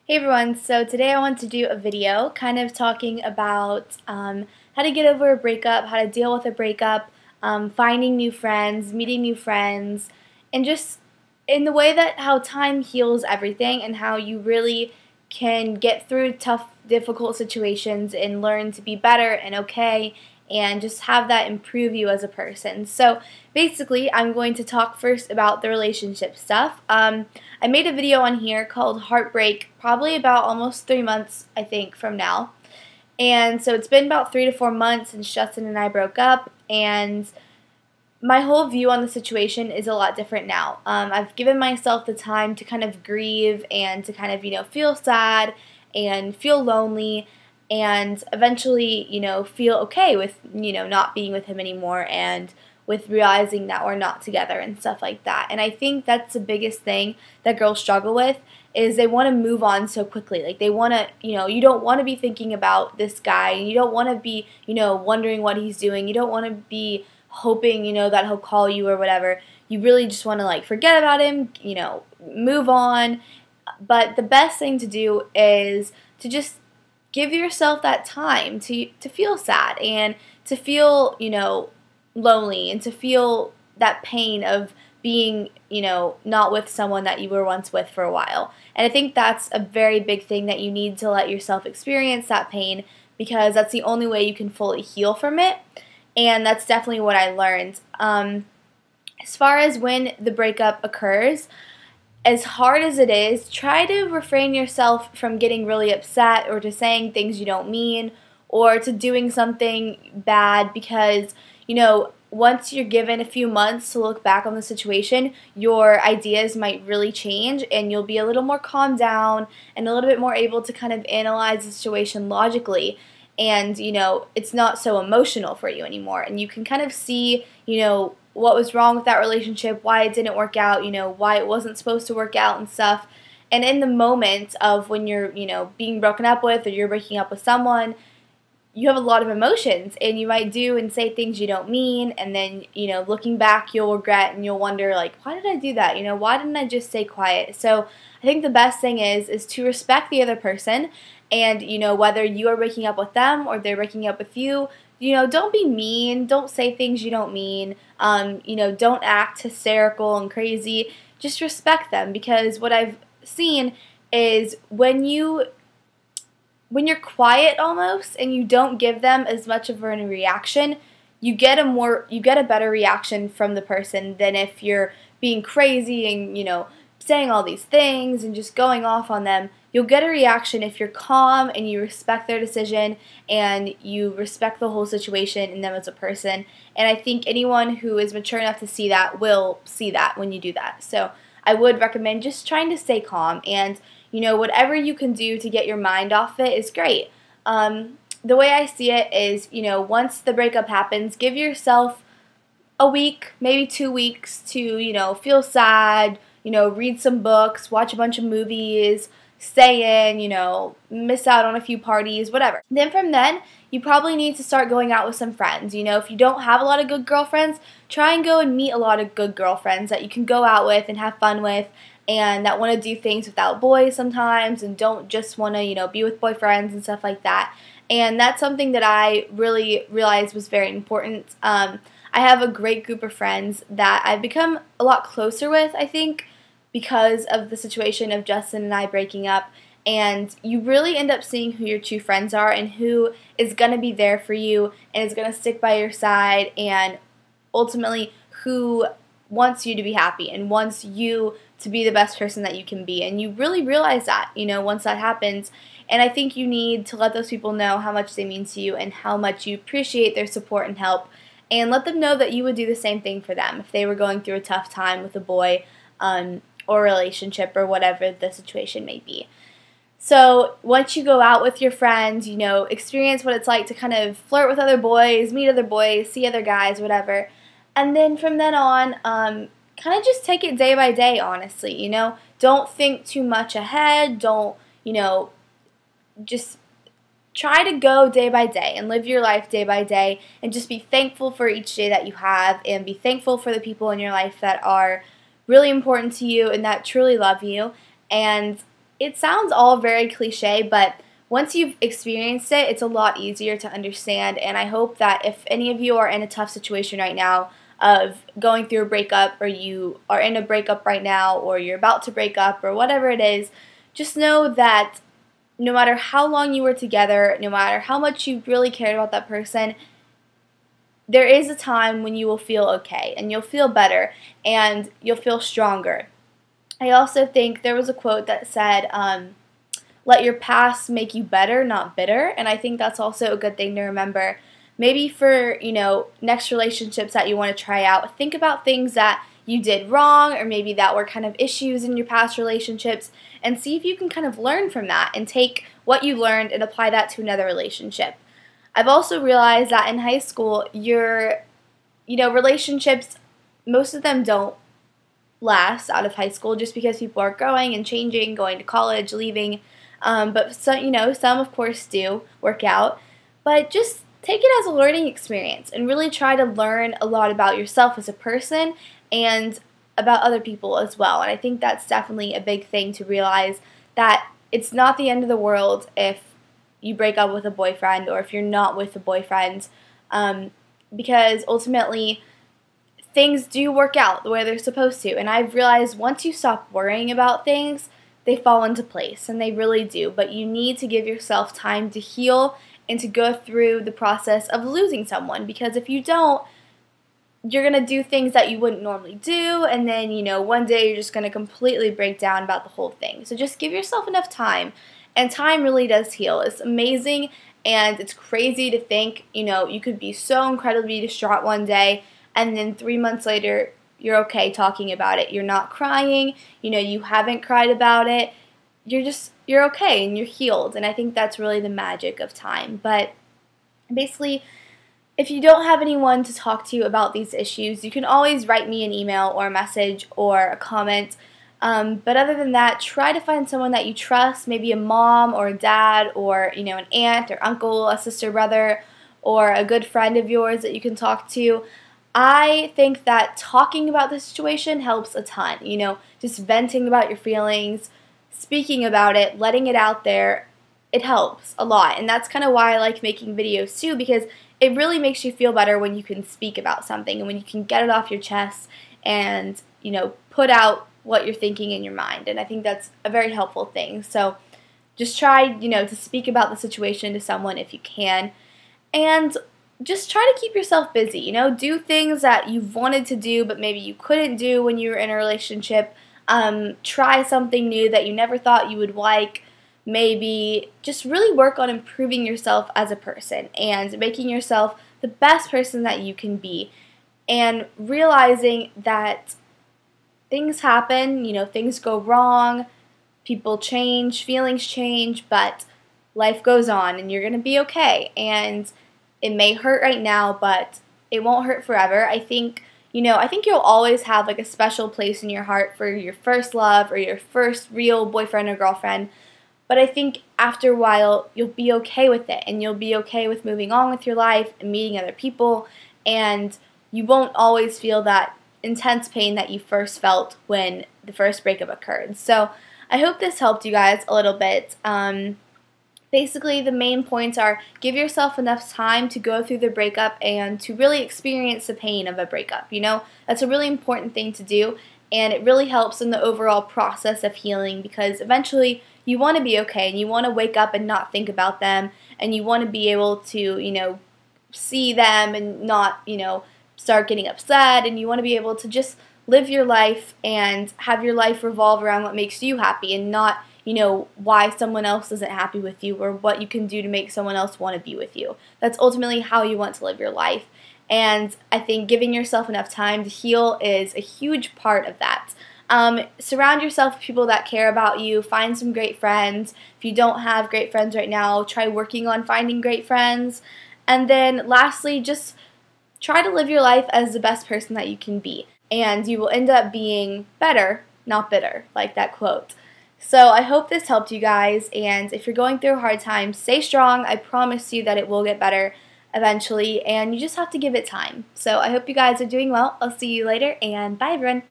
Hey everyone, so today I want to do a video kind of talking about how to get over a breakup, how to deal with a breakup, finding new friends, meeting new friends, and just in the way that how time heals everything and how you really can get through tough, difficult situations and learn to be better and okay and just have that improve you as a person. So basically, I'm going to talk first about the relationship stuff. I made a video on here called Heartbreak probably about almost 3 months, I think, from now. And so it's been about 3 to 4 months since Justin and I broke up, and my whole view on the situation is a lot different now. I've given myself the time to kind of grieve and to kind of, feel sad and feel lonely and eventually, feel okay with, not being with him anymore and with realizing that we're not together and stuff like that. And I think that's the biggest thing that girls struggle with is they want to move on so quickly. Like they want to, you don't want to be thinking about this guy and you don't want to be, wondering what he's doing. You don't want to be hoping, that he'll call you or whatever. You really just want to like forget about him, move on. But the best thing to do is to just give yourself that time to feel sad and to feel, lonely and to feel that pain of being, not with someone that you were once with for a while. And I think that's a very big thing that you need to let yourself experience that pain because that's the only way you can fully heal from it. And that's definitely what I learned. As far as when the breakup occurs, as hard as it is, try to refrain yourself from getting really upset or to saying things you don't mean or to doing something bad because, once you're given a few months to look back on the situation, your ideas might really change and you'll be a little more calmed down and a little bit more able to kind of analyze the situation logically. And, it's not so emotional for you anymore. And you can kind of see, what was wrong with that relationship, why it didn't work out, why it wasn't supposed to work out and stuff. And in the moment of when you're, being broken up with or you're breaking up with someone, you have a lot of emotions and you might do and say things you don't mean. And then, looking back, you'll regret and you'll wonder, like, why did I do that? Why didn't I just stay quiet? So I think the best thing is to respect the other person. And, whether you are breaking up with them or they're breaking up with you, don't be mean. Don't say things you don't mean. Don't act hysterical and crazy. Just respect them because what I've seen is when you're quiet almost and you don't give them as much of a reaction, you get a better reaction from the person than if you're being crazy and, saying all these things and just going off on them. You'll get a reaction if you're calm and you respect their decision and you respect the whole situation and them as a person. And I think anyone who is mature enough to see that will see that when you do that. So I would recommend just trying to stay calm and, whatever you can do to get your mind off it is great. The way I see it is, once the breakup happens, give yourself a week, maybe 2 weeks to, feel sad, read some books, watch a bunch of movies, stay in, miss out on a few parties, whatever. Then from then, you probably need to start going out with some friends. If you don't have a lot of good girlfriends, try and go and meet a lot of good girlfriends that you can go out with and have fun with and that want to do things without boys sometimes and don't just want to, be with boyfriends and stuff like that. And that's something that I really realized was very important. I have a great group of friends that I've become a lot closer with, I think, because of the situation of Justin and I breaking up. And you really end up seeing who your true friends are and who is going to be there for you and is going to stick by your side and ultimately who wants you to be happy and wants you to be the best person that you can be. And you really realize that, once that happens. And I think you need to let those people know how much they mean to you and how much you appreciate their support and help. And let them know that you would do the same thing for them if they were going through a tough time with a boy or relationship or whatever the situation may be. So once you go out with your friends, experience what it's like to kind of flirt with other boys, meet other boys, see other guys, whatever. And then from then on, kind of just take it day by day, honestly. Don't think too much ahead. Don't, just try to go day by day and live your life day by day and just be thankful for each day that you have and be thankful for the people in your life that are really important to you and that truly love you. And it sounds all very cliche, but once you've experienced it, it's a lot easier to understand, and I hope that if any of you are in a tough situation right now of going through a breakup, or you are in a breakup right now, or you're about to break up, or whatever it is, just know that no matter how long you were together, no matter how much you really cared about that person, there is a time when you will feel okay, and you'll feel better, and you'll feel stronger. I also think there was a quote that said, let your past make you better, not bitter, and I think that's also a good thing to remember. Maybe for, next relationships that you want to try out, think about things that you did wrong, or maybe that were kind of issues in your past relationships, and see if you can kind of learn from that and take what you learned and apply that to another relationship. I've also realized that in high school, relationships, most of them don't last out of high school just because people are growing and changing, going to college, leaving. But some of course do work out. But just take it as a learning experience and really try to learn a lot about yourself as a person and about other people as well. And I think that's definitely a big thing to realize, that it's not the end of the world if you break up with a boyfriend or if you're not with a boyfriend, because ultimately things do work out the way they're supposed to. And I've realized once you stop worrying about things, they fall into place, and they really do. But you need to give yourself time to heal and to go through the process of losing someone, because if you don't, you're going to do things that you wouldn't normally do, and then, one day you're just going to completely break down about the whole thing. So just give yourself enough time, and time really does heal. It's amazing, and it's crazy to think, you could be so incredibly distraught one day, and then 3 months later, you're okay talking about it. You're not crying, you haven't cried about it. You're okay, and you're healed, and I think that's really the magic of time. But basically, if you don't have anyone to talk to about these issues, you can always write me an email or a message or a comment. But other than that, try to find someone that you trust, maybe a mom or a dad or, an aunt or uncle, a sister, brother, or a good friend of yours that you can talk to. I think that talking about the situation helps a ton, just venting about your feelings, speaking about it, letting it out there, it helps a lot. And that's kind of why I like making videos too, because it really makes you feel better when you can speak about something and when you can get it off your chest and, put out what you're thinking in your mind. And I think that's a very helpful thing. So just try, to speak about the situation to someone if you can. And just try to keep yourself busy, do things that you've wanted to do but maybe you couldn't do when you were in a relationship. Try something new that you never thought you would like. Maybe just really work on improving yourself as a person and making yourself the best person that you can be, and realizing that things happen, things go wrong, people change, feelings change, but life goes on and you're going to be okay. And it may hurt right now, but it won't hurt forever. I think you'll always have like a special place in your heart for your first love or your first real boyfriend or girlfriend. But I think after a while, you'll be okay with it, and you'll be okay with moving on with your life and meeting other people, and you won't always feel that intense pain that you first felt when the first breakup occurred. So I hope this helped you guys a little bit. Basically, the main points are: give yourself enough time to go through the breakup and to really experience the pain of a breakup. That's a really important thing to do, and it really helps in the overall process of healing, because eventually you want to be okay, and you want to wake up and not think about them, and you want to be able to, see them and not, start getting upset, and you want to be able to just live your life and have your life revolve around what makes you happy, and not, why someone else isn't happy with you or what you can do to make someone else want to be with you. That's ultimately how you want to live your life. And I think giving yourself enough time to heal is a huge part of that. Surround yourself with people that care about you. Find some great friends. If you don't have great friends right now, try working on finding great friends. And then lastly, just try to live your life as the best person that you can be. And you will end up being better, not bitter, like that quote. So I hope this helped you guys. And if you're going through a hard time, stay strong. I promise you that it will get better eventually. And you just have to give it time. So I hope you guys are doing well. I'll see you later, and bye everyone.